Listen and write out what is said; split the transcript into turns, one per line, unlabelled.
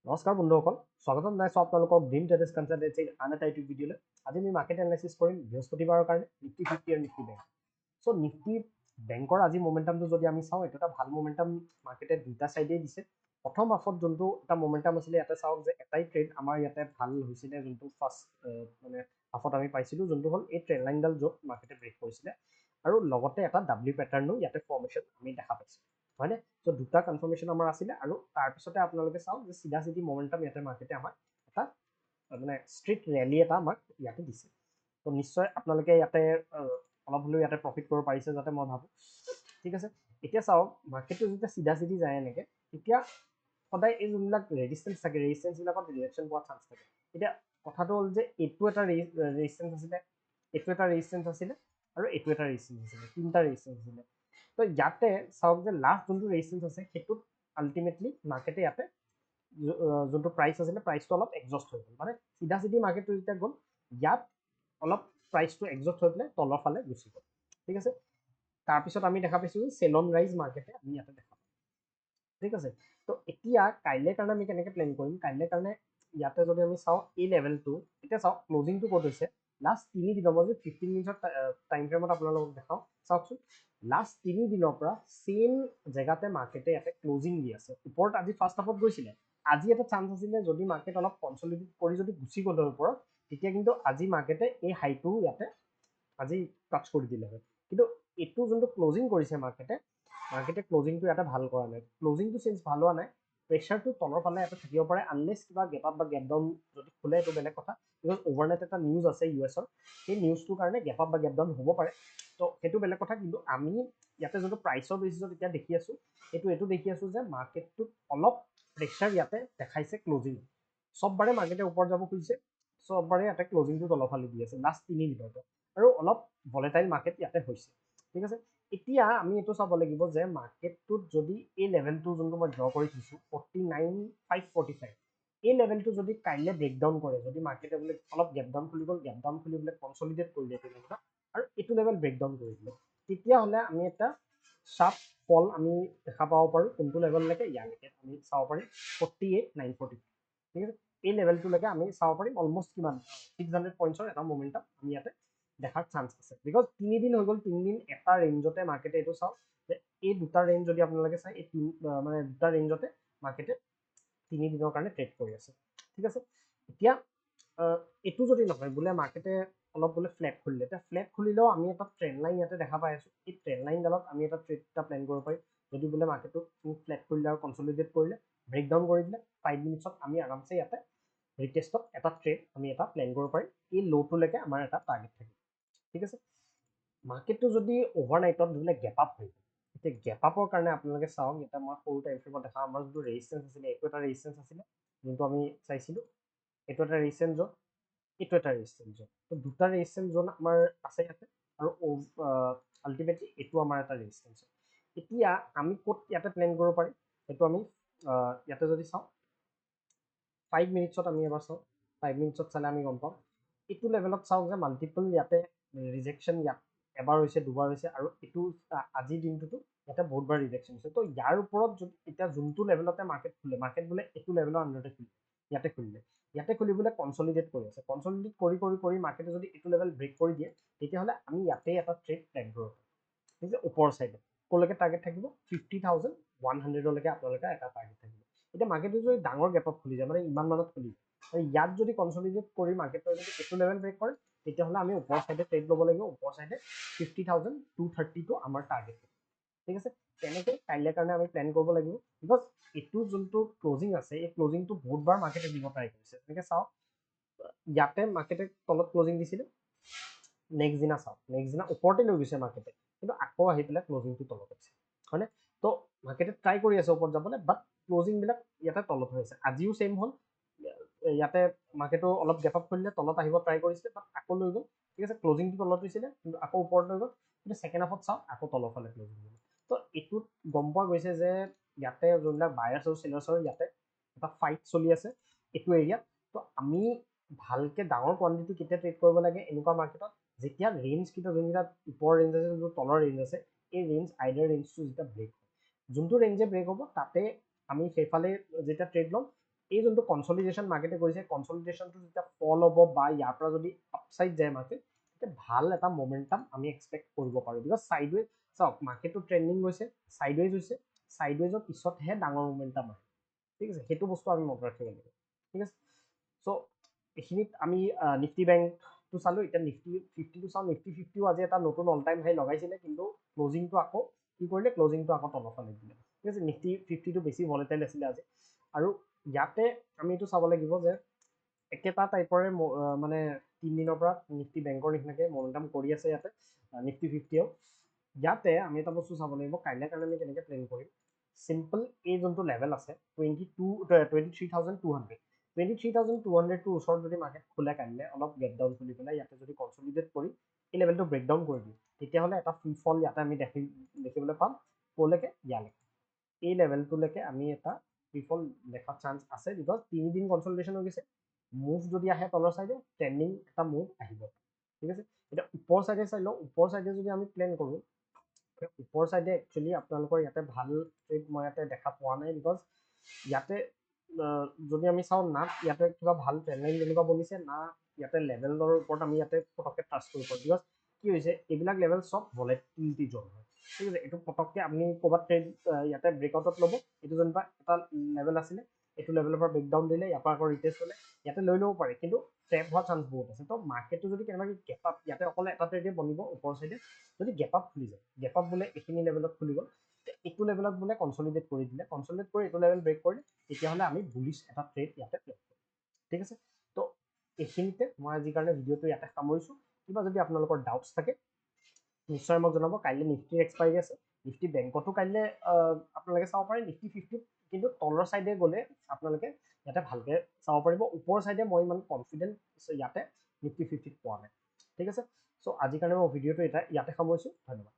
নমস্কাৰ বন্ধুসকল, স্বাগতম জনাইছো আপোনালোকক ড্ৰিম ট্ৰেডাৰ্ছ কনচালটেন্সিৰ আন এটা ইউটিউব ভিডিঅ'লৈ। আজি আমি মাৰ্কেট এনালাইচিছ কৰিম বৃহস্পতিবাৰৰ কাৰণে নিফটি 50 আৰু নিফটি বেংক। চ' নিফটি বেংকৰ আজি মোমেণ্টামটো যদি আমি চাওঁ, এইটো এটা ভাল মোমেণ্টাম মাৰ্কেটে দুটা চাইডেই দিছে। প্ৰথম হাফত যোনটো এটা মোমেণ্টাম আছিলে, ইয়াতে চাওক যে এটাই ট্ৰেড আমাৰ ইয়াতে ভাল হৈছিলে, যোনটো ফাৰ্ষ্ট মানে হাফত আমি পাইছিলোঁ, যোনটো হ'ল এই ট্ৰেড লাইনডাল য'ত মাৰ্কেটে ব্ৰেক কৰিছিলে, আৰু লগতে এটা ডাব্লিউ পেটাৰ্ণো ইয়াতে ফৰ্মেশ্যন আমি দেখা পাইছোঁ, হয়নে? চ' দুটা কনফাৰ্মেশ্যন আমাৰ আছিলে, আৰু তাৰপিছতে আপোনালোকে চাওক যে চিধা চিধি মোমেণ্টাম ইয়াতে মাৰ্কেটে আমাক এটা মানে ষ্ট্ৰিট ৰেলী এটা আমাক ইয়াতে দিছে। ত' নিশ্চয় আপোনালোকে ইয়াতে অলপ হ'লেও ইয়াতে প্ৰফিট কৰিব পাৰিছে যাতে মই ভাবোঁ। ঠিক আছে, এতিয়া চাওক মাৰ্কেটটো যেতিয়া চিধা চিধি যায় এনেকৈ, তেতিয়া সদায় এই যোনবিলাক ৰেজিষ্টেঞ্চ থাকে, ৰেজিষ্টেঞ্চবিলাকত ৰিয়েকশ্যন পোৱাৰ চান্স থাকে। এতিয়া কথাটো হ'ল যে এইটো এটা ৰেজিষ্টেঞ্চ আছিলে, এইটো এটা ৰেজিষ্টেঞ্চ আছিলে, আৰু এইটো এটা ৰেজিষ্টেঞ্চ আছিলে, তিনিটা ৰেজিষ্টেঞ্চ আছিলে। তো ইয়াতে চাওক যে লাষ্ট যোনটো ৰেজিষ্টেঞ্চ আছে, সেইটোত আল্টিমেটলি মাৰ্কেটে ইয়াতে যোনটো প্ৰাইচ আছিলে, প্ৰাইচটো অলপ এডজাষ্ট হৈ গ'ল, মানে চিধা চিধি মাৰ্কেটটো যেতিয়া গ'ল, ইয়াত অলপ প্ৰাইচটো এডজাষ্ট হৈ পেলাই তলৰ ফালে গুচি গ'ল। ঠিক আছে, তাৰপিছত আমি দেখা পাইছোঁ চেলন ৰাইজ মাৰ্কেটে আমি ইয়াতে দেখা পাওঁ। ঠিক আছে, তো এতিয়া কাইলৈ কাৰণে আমি কেনেকৈ প্লেন কৰিম? কাইলৈ কাৰণে ইয়াতে যদি আমি চাওঁ এই লেভেলটো, এতিয়া চাওক ক্লজিংটো ক'ত হৈছে, লাষ্ট 3 দিনৰ, মই যদি 15 মিনিটৰ টাইম ফ্ৰেমত আপোনালোকক দেখাওঁ, চাওকচোন লাষ্ট 3 দিনৰ পৰা চেম জেগাতে মাৰ্কেটে ইয়াতে ক্লজিং দি আছে। ওপৰত আজি ফাৰ্ষ্ট হাফত গৈছিলে, আজি এটা চান্স আছিলে যদি মাৰ্কেট অলপ কনচলিডেট কৰি যদি গুচি গ'ল ওপৰত, তেতিয়া কিন্তু আজি মাৰ্কেটে এই হাইটো ইয়াতে আজি টাচ কৰি দিলে হয়। কিন্তু এইটো যোনটো ক্লজিং কৰিছে মাৰ্কেটে ক্লজিংটো ইয়াতে ভাল কৰা নাই। ক্লজিংটো চেঞ্জ ভাল হোৱা নাই, প্ৰেচাৰটো তলৰ ফালে এটা থাকিব পাৰে, আনলেছ কিবা গেপ আপ বা গেপ ডাউন যদি খোলে, এইটো বেলেগ কথা। বিকজ অভাৰনাইট এটা নিউজ আছে US-ৰ, সেই নিউজটোৰ কাৰণে গেপ আপ বা গেপ ডাউন হ'ব পাৰে, তো সেইটো বেলেগ কথা। কিন্তু আমি ইয়াতে যোনটো প্ৰাইচৰ বেচিছত এতিয়া দেখি আছোঁ, এইটো দেখি আছোঁ যে মাৰ্কেটটোত অলপ প্ৰেচাৰ ইয়াতে দেখাইছে ক্লজিং। চববাৰে মাৰ্কেটে ওপৰত যাব খুজিছে, চববাৰে ইয়াতে ক্লজিংটো তলৰ ফালে দি আছে লাষ্ট 3 দিনতে, আৰু অলপ ভলেটাইল মাৰ্কেট ইয়াতে হৈছে। ঠিক আছে, এতিয়া আমি এইটো চাব লাগিব যে মাৰ্কেটটোত যদি এই লেভেলটো যোনটো মই ড্ৰ কৰি থৈছোঁ 49,545, এই লেভেলটো যদি কাইলৈ ব্ৰেকডাউন কৰে, যদি মাৰ্কেটে বোলে অলপ গেপ ডাউন খুলি গ'ল, গেপ ডাউন খুলি বোলে কনচলিডেট কৰিলে তেনেকুৱা, আৰু এইটো লেভেল ব্ৰেকডাউন কৰি দিলে, তেতিয়াহ'লে আমি এটা চাপ ফল আমি দেখা পাব পাৰোঁ। কোনটো লেভেললৈকে? ইয়ালৈকে আমি চাব পাৰিম 48,940। ঠিক আছে, এই লেভেলটোলৈকে আমি চাব পাৰিম অলমষ্ট কিমান 600 পইণ্টছৰ এটা মোমেণ্টাম আমি ইয়াতে দেখাৰ চান্স আছে। বিকজ 3 দিন হৈ গ'ল, 3 দিন এটা ৰেঞ্জতে মাৰ্কেটে এইটো চাওক যে এই দুটা ৰেঞ্জ যদি আপোনালোকে চাই, এই মানে দুটা ৰেঞ্জতে মাৰ্কেটে 3 দিনৰ কাৰণে ট্ৰেড কৰি আছে। ঠিক আছে, এতিয়া এইটো যদি নহয় বোলে মাৰ্কেটে অলপ বোলে ফ্লেট খুলিলে, এতিয়া ফ্লেট খুলিলেও আমি এটা ট্ৰেণ্ড লাইন ইয়াতে দেখা পাই আছোঁ। এই ট্ৰেণ্ড লাইনডালত আমি এটা ট্ৰেড এটা প্লেন কৰিব পাৰিম। যদি বোলে মাৰ্কেটটো ফ্লেট কৰিলে আৰু কনচলিডেট কৰিলে, ব্ৰেকডাউন কৰি দিলে, 5 মিনিটছত আমি আৰামছে ইয়াতে ৰিটেষ্টত এটা ট্ৰেড আমি এটা প্লেন কৰিব পাৰিম। এই ল'টোলৈকে আমাৰ এটা টাৰ্গেট থাকিব। ঠিক আছে, মাৰ্কেটটো যদি অভাৰনাইটত বোলে গেপ আপ হৈ যায়, এতিয়া গেপ আপৰ কাৰণে আপোনালোকে চাওক, এতিয়া মই সৰু টাইম ফ্ৰেমত দেখা, আমাৰ যোনটো ৰেজিষ্টেঞ্চ আছিলে, এইটো এটা ৰেজিষ্টেঞ্চ আছিলে যোনটো আমি চাইছিলোঁ, এইটো এটা ৰেজিষ্টেঞ্চ জ'ন, এইটো এটা ৰেজিষ্টেঞ্চ জ'ন। তো দুটা ৰেজিষ্টেঞ্চ জ'ন আমাৰ আছে ইয়াতে, আৰু আল্টিমেটলি এইটো আমাৰ এটা ৰেজিষ্টেঞ্চ। এতিয়া আমি ক'ত ইয়াতে প্লেন কৰিব পাৰিম, সেইটো আমি ইয়াতে যদি চাওঁ 5 মিনিটছত আমি এবাৰ চাওঁ, 5 মিনিটছত চালে আমি গম পাওঁ এইটো লেভেলত চাওক যে মাল্টিপল ইয়াতে ৰিজেকশ্যন ইয়াত এবাৰ হৈছে, দুবাৰ হৈছে, আৰু এইটো আজিৰ দিনটোতো ইয়াতে বহুতবাৰ ৰিজেকশ্যন হৈছে। তো ইয়াৰ ওপৰত যদি এতিয়া যোনটো লেভেলতে মাৰ্কেট খোলে, মাৰ্কেট বোলে এইটো লেভেলৰ আণ্ডাৰতে খুলিলে, ইয়াতে খুলি বোলে কনচলিডেট কৰি আছে, কনচলিডেট কৰি মাৰ্কেটে যদি এইটো লেভেল ব্ৰেক কৰি দিয়ে, তেতিয়াহ'লে আমি ইয়াতে এটা ট্ৰেড প্লেন কৰিব পাৰিম। ঠিক আছে, ওপৰৰ চাইডে ক'লৈকে টাৰ্গেট থাকিব? 50,100লৈকে আপোনালোকে এটা টাৰ্গেট থাকিব। এতিয়া মাৰ্কেটটো যদি ডাঙৰ গেপত খুলি যায়, মানে ইমান মানত খুলি যায়, ইয়াত যদি কনচলিডেট কৰি মাৰ্কেটটো যদি এইটো লেভেল ব্ৰেক কৰে, তেতিয়াহ'লে আমি ওপৰ চাইডে ট্ৰেড ল'ব লাগিব। ওপৰ চাইডে 50,230টো আমাৰ টাৰ্গেট। ঠিক আছে, তেনেকৈ কাইলৈ কাৰণে আমি প্লেন কৰিব লাগিব। বিকজ এইটো যোনটো ক্লজিং আছে, এই ক্লজিংটো বহুতবাৰ মাৰ্কেটে দিব ট্ৰাই কৰিছে। তেনেকৈ চাওক, ইয়াতে মাৰ্কেটে তলত ক্লজিং দিছিলে, নেক্সট দিনা চাওক, নেক্সট দিনা ওপৰতে লৈ গৈছে মাৰ্কেটে, কিন্তু আকৌ আহি পেলাই ক্লজিংটো তলত আছে, হয়নে? তো মাৰ্কেটে ট্ৰাই কৰি আছে ওপৰত যাবলৈ, বাট ক্লজিংবিলাক ইয়াতে তলত হৈ আছে। আজিও ছেইম হ'ল, ইয়াতে মাৰ্কেটো অলপ গেপ আপ কৰিলে, তলত আহিব ট্ৰাই কৰিছিলে, বাট আকৌ লৈ গ'ল। ঠিক আছে, ক্লজিংটো তলত হৈছিলে, কিন্তু আকৌ ওপৰত লৈ গ'ল, কিন্তু ছেকেণ্ড হাফত চাওক আকৌ তলৰ ফালে ক্লজিং হ'ল। তো এইটোত গম পোৱা গৈছে যে ইয়াতে যোনবিলাক বায়াৰ্ছ আৰু চেলাৰ্ছৰ ইয়াতে এটা ফাইট চলি আছে এইটো এৰিয়াত। তো আমি ভালকৈ ডাঙৰ কোৱান্টিটি কেতিয়া ট্ৰেড কৰিব লাগে এনেকুৱা মাৰ্কেটত, যেতিয়া ৰেঞ্জকেইটা যোনকেইটা ওপৰৰ ৰেঞ্জ আছে, যোনটো তলৰ ৰেঞ্জ আছে, এই ৰেঞ্জ আইডাৰ ৰেঞ্জটো যেতিয়া ব্ৰেক হয়, যোনটো ৰেঞ্জে ব্ৰেক হ'ব তাতে আমি সেইফালে যেতিয়া ট্ৰেড ল'ম, এই যোনটো কনসলিডেশন মাৰ্কেটে কৰিছে কনসলিডেশনটো যেতিয়া ফল হ'ব বা ইয়াৰ পৰা যদি আপসাইড যায় মাৰ্কেট তেতিয়া ভাল এটা মোমেন্টাম আমি এক্সপেক্ট কৰিব পাৰোঁ বিকজ সাইডৱেজ চাওক মাৰ্কেটটো ট্ৰেন্ডিং গৈছে সাইডৱেজ হৈছে সাইডৱেজৰ পিছতহে ডাঙৰ মোমেন্টাম আহে ঠিক আছে সেইটো বস্তু আমি মনত ৰাখিব লাগিব ঠিক আছে চ' এইখিনিত আমি নিফটি বেংকটো চালো এতিয়া নিফটি 50টো চাওঁ নিফটি 50ও আজি এটা নতুন অল টাইম হাই লগাইছিলে কিন্তু ক্লোজিংটো আকৌ কি কৰিলে ক্লোজিংটো আকৌ তলফালে দিলে ঠিক আছে নিফটি 50টো বেছি ভলেটাইল আছিলে আজি আৰু ইয়াতে আমি এইটো চাব লাগিব যে একেটা টাইপৰে মানে 3 দিনৰ পৰা নিফটি বেংকৰ নিচিনাকে মোমেন্টাম কৰি আছে ইয়াতে নিফটি 50ও ইয়াতে আমি এটা বস্তু চাব লাগিব কাইলৈ কাৰণে আমি কেনেকৈ প্লেন কৰিম সিম্পল এই যোনটো লেভেল আছে 23,200 23,200টোৰ ওচৰত যদি মাৰ্কেট খোলে কাইলৈ অলপ গেট ডাউন খুলি পেলাই ইয়াতে যদি কনসলিডেট কৰি এই লেভেলটো ব্ৰেক ডাউন কৰি দিওঁ তেতিয়াহ'লে এটা ফ্ৰী ফল ইয়াতে আমি দেখিবলৈ পাম ক'লৈকে ইয়ালৈকে এই লেভেলটোলৈকে আমি এটা ফ্ৰী ফল দেখাৰ চান্স আছে বিকজ 3 দিন কনসলিডেশন হৈ গৈছে মুভ যদি আহে তলৰ চাইডে ট্ৰেন্ডিং এটা মুভ আহিব ঠিক আছে এতিয়া ওপৰ চাইডে চাই লওঁ ওপৰ চাইডে যদি আমি প্লেন কৰোঁ ওপৰ চাইডে একচুৱেলি আপোনালোকৰ ইয়াতে ভাল ট্ৰেড মই ইয়াতে দেখা পোৱা নাই বিকজ ইয়াতে যদি আমি চাওঁ না ইয়াতে কিবা ভাল ট্ৰেণ্ড লাইন যেনেকুৱা বনিছে না ইয়াতে লেভেলৰ ওপৰত আমি ইয়াতে পটককৈ ট্ৰাষ্ট কৰিব পাৰোঁ বিকজ কি হৈছে এইবিলাক লেভেল চব ভলেটিলিটি জ'ন হয় ঠিক আছে এইটো পটককৈ আপুনি ক'ৰবাত ট্ৰেড ইয়াতে ব্ৰেকআউটত ল'ব এইটো যেনিবা এটা লেভেল আছিলে এইটো লেভেলৰ পৰা ব্ৰেকডাউন দিলে ইয়াৰ পৰা আকৌ ৰিটেষ্ট হ'লে ইয়াতে লৈ ল'ব পাৰে কিন্তু ট্ৰেপ হোৱা চান্স বহুত আছে তো মাৰ্কেটটো যদি কেনেবাকৈ গেপ আপ ইয়াতে অকলে এটা ট্ৰেডে বনিব ওপৰ চাইডে যদি গেপ আপ খুলি যায় গেপ আপ বোলে এইখিনি লেভেলত খুলি গ'ল এইটো লেভেলত বোলে কনসলিডেট কৰি দিলে কনসলিডেট কৰি এইটো লেভেল ব্ৰেক কৰিলে তেতিয়াহ'লে আমি বুলিছ এটা ট্ৰেড ইয়াতে প্লেন কৰিম ঠিক আছে তো এইখিনিতে মই আজিৰ কাৰণে ভিডিঅ'টো ইয়াতে সামৰিছোঁ কিবা যদি আপোনালোকৰ ডাউটছ থাকে নিশ্চয় মোক জনাব কাইলৈ নিফটিৰ এক্সপাইৰি আছে নিফটি বেংকতো কাইলৈ আপোনালোকে চাব পাৰে নিফটি 50 কিন্তু তলৰ চাইডে গ'লে আপোনালোকে ইয়াতে ভালকৈ চাব পাৰিব ওপৰ চাইডে মই ইমান কনফিডেণ্ট ইয়াতে নিফটি 50 পোৱা নাই ঠিক আছে চ' আজিৰ কাৰণে মই ভিডিঅ'টো ইয়াতে সামৰিছোঁ ধন্যবাদ